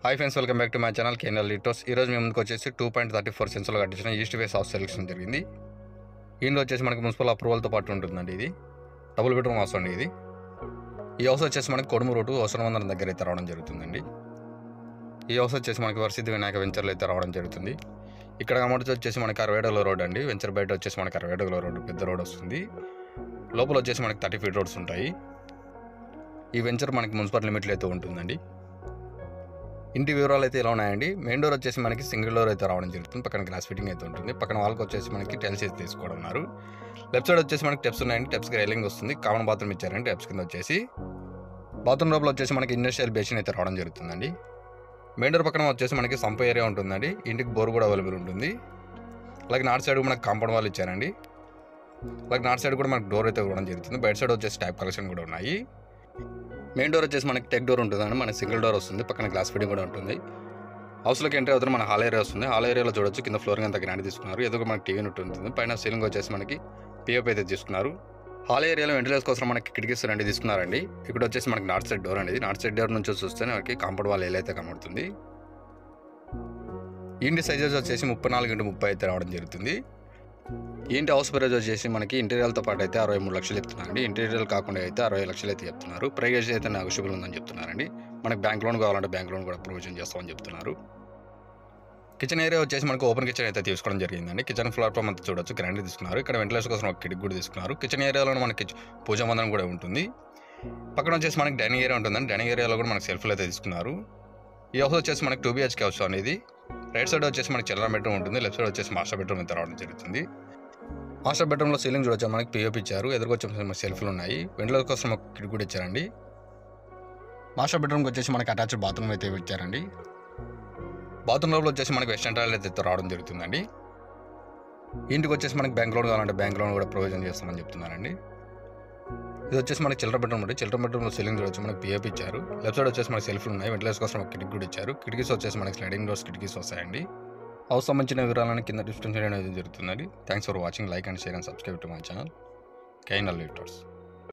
Hi friends, welcome back to my channel KNL litres. ఈరోజు మేము ముందుకు వచ్చేసి 2.34 సెన్సులు కట్టించిన ఈస్ట్ వేస్ హౌస్ సెలెక్షన్ జరిగింది. దీనిలో వచ్చేసి మనకి మున్సిపల్ అప్రూవల్తో పాటు ఉంటుందండి. ఇది డబుల్ బెడ్రూమ్ హౌస్ అండి. ఈ హౌస్ వచ్చేసి మనకి కొడుము రోడ్డు అవసరం దగ్గర అయితే రావడం జరుగుతుందండి. ఈ హౌస్ వచ్చేసి మనకి వరసిద్ధి వినాయక వెంచర్లో అయితే రావడం జరుగుతుంది. ఇక్కడ అమౌంట్ వచ్చేసి మనకి 60 అడుగుల రోడ్ అండి. వెంచర్ బయట వచ్చేసి మనకి 60 అడుగుల రోడ్డు, పెద్ద రోడ్ వస్తుంది. లోపల వచ్చేసి మనకి 30 ఫీట్ రోడ్స్ ఉంటాయి. ఈ వెంచర్ మనకి మున్సిపల్ లిమిట్లో అయితే ఉంటుందండి. ఇంటి వివరాలు అయితే ఇలా ఉన్నాయండి. మెయిన్ డోర్ వచ్చేసి మనకి సింగిల్ డోర్ అయితే రావడం జరుగుతుంది. పక్కన గ్లాస్ ఫిట్టింగ్ అయితే ఉంటుంది. పక్కన వాళ్ళకి వచ్చేసి మనకి టైల్స్ అయితే తీసుకోవడం ఉన్నారు. లెఫ్ట్ సైడ్ వచ్చేసి మనకి స్టెప్స్ ఉన్నాయండి. స్టెప్స్కి రైలింగ్ వస్తుంది. కామన్ బాత్రూమ్ ఇచ్చారండి. స్టెప్స్ కింద వచ్చేసి బాత్రూమ్ లోపల వచ్చేసి మనకి ఇండస్ట్రియల్ బేసిన్ అయితే రావడం జరుగుతుందండి. మెయిన్ డోర్ పక్కన వచ్చేసి మనకి సంప ఏరియా ఉంటుందండి. ఇంటికి బోర్ కూడా అవైలబుల్ ఉంటుంది. అలాగే నార్త్ సైడ్ మనకి కాంపౌండ్ వాళ్ళు ఇచ్చారండి. అలాగే నార్త్ సైడ్ కూడా మనకి డోర్ అయితే ఇవ్వడం జరుగుతుంది. బయట సైడ్ వచ్చేసి ట్యాప్ కలెక్షన్ కూడా ఉన్నాయి. మెయిన్ డోర్ వచ్చేసి మనకి టెక్ డోర్ ఉంటుందండి. మనకి సింగిల్ డోర్ వస్తుంది. పక్కన గ్లాస్ ఫిట్టింగ్ కూడా ఉంటుంది. హౌస్లోకి ఎంట్రీ అవుతుంది. మన హాల్ ఏరియా వస్తుంది. హాల్ ఏరియాలో చూడొచ్చు. కింద ఫ్లోరింగ్ అంతా గ్రాండ్ తీసుకున్నారు. ఎదుగు మనకి టీవీ ఉంటుంది. పైన సీలింగ్ వచ్చేసి మనకి పిఓపి అయితే తీసుకున్నారు. హాల్ ఏరియాలో వెంటిలేషన్ కోసం మనకి కిటికీస్ రెండు తీసుకున్నారండి. ఇక్కడ వచ్చేసి మనకి నార్త్ సైడ్ డోర్ అనేది. నార్త్ సైడ్ డోర్ నుంచి చూస్తే మనకి కాంపౌండ్ వాల్ ఏలైతే కనబడుతుంది. ఇంటి సైజెస్ వచ్చేసి 34x30 అయితే రావడం జరుగుతుంది. ఇంటి హౌస్ ప్రైజ్ వచ్చేసి మనకి ఇంటీరియర్తో పాటు అయితే 63 లక్షలు చెప్తున్నారండి. ఇంటీరియర్ కాకుండా అయితే 60 లక్షలు అయితే చెప్తున్నారు. ప్రైస్ అయితే నెగోషియబుల్ ఉందని చెప్తున్నారండి. మనకి బ్యాంక్ లోన్ కావాలంటే బ్యాంక్ లోన్ కూడా ప్రొవిజన్ చేస్తామని చెప్తున్నారు. కిచెన్ ఏరియా వచ్చేసి మనకి ఓపెన్ కిచెన్ అయితే తీసుకోవడం జరిగిందండి. కిచెన్ ప్లాట్ఫామ్ అంతా చూడొచ్చు. గ్రాండ్ తీసుకున్నారు. ఇక్కడ వెంటిలేషన్ కోసం ఒక కిటికీ కూడా తీసుకున్నారు. కిచెన్ ఏరియాలో మనకి పూజా మందిరం కూడా ఉంటుంది. పక్కన వచ్చేసి మనకి డైనింగ్ ఏరియా ఉంటుందండి. డైనింగ్ ఏరియాలో కూడా మనకి సెల్ఫ్లు అయితే తీసుకున్నారు. ఈ హౌస్ వచ్చేసి మనకి 2 BHK హౌస్ అనేది. రైట్ సైడ్ వచ్చేసి మనకి చిల్డ్రన్ బెడ్రూమ్ ఉంటుంది. లెఫ్ట్ సైడ్ వచ్చేసి మాస్టర్ బెడ్రూమ్ అయితే రావడం జరుగుతుంది. మాస్టర్ బెడ్రూమ్లో సీలింగ్ చూడొచ్చు. మనకి పిఓపి ఇచ్చారు. ఎదురుకొచ్చి మనకి సెల్ఫ్లు ఉన్నాయి. వెంటిలేషన్ కోసం ఒక కిటికీ కూడా ఇచ్చారండి. మాస్టర్ బెడ్రూమ్కి వచ్చేసి మనకి అటాచ్డ్ బాత్రూమ్ అయితే ఇచ్చారండి. బాత్రూమ్ లోపల వచ్చేసి మనకి వెస్టర్న్ టాయిలెట్ అయితే రావడం జరుగుతుందండి. ఇంటికి వచ్చేసి మనకి బ్యాంక్ లోన్ కావాలంటే బ్యాంక్ లోన్ కూడా ప్రొవిజన్ చేస్తామని చెప్తున్నారండి. ఇది వచ్చేసి మనకి చిల్డ్రన్ బెడ్రూమ్ ఉంటుంది. చిల్డ్రన్ బెడ్రూమ్లో సీలింగ్ చూడొచ్చు. మనకి పిఓపి ఇచ్చారు. లెఫ్ట్ సైడ్ వచ్చేసి మనకి సెల్ఫ్లు ఉన్నాయి. వెంటిలేషన్ కోసం ఒక కిటికీ కూడా ఇచ్చారు. కిటికీస్ వచ్చేసి మనకి స్లైడింగ్ డోర్స్ కిటికీస్ వస్తాయండి. హౌస్ సంబంధించిన వివరాలను కింద డిస్క్రిప్షన్ అనేది జరుగుతుందండి. Thanks for watching. Like and share and subscribe to my channel KNL litres.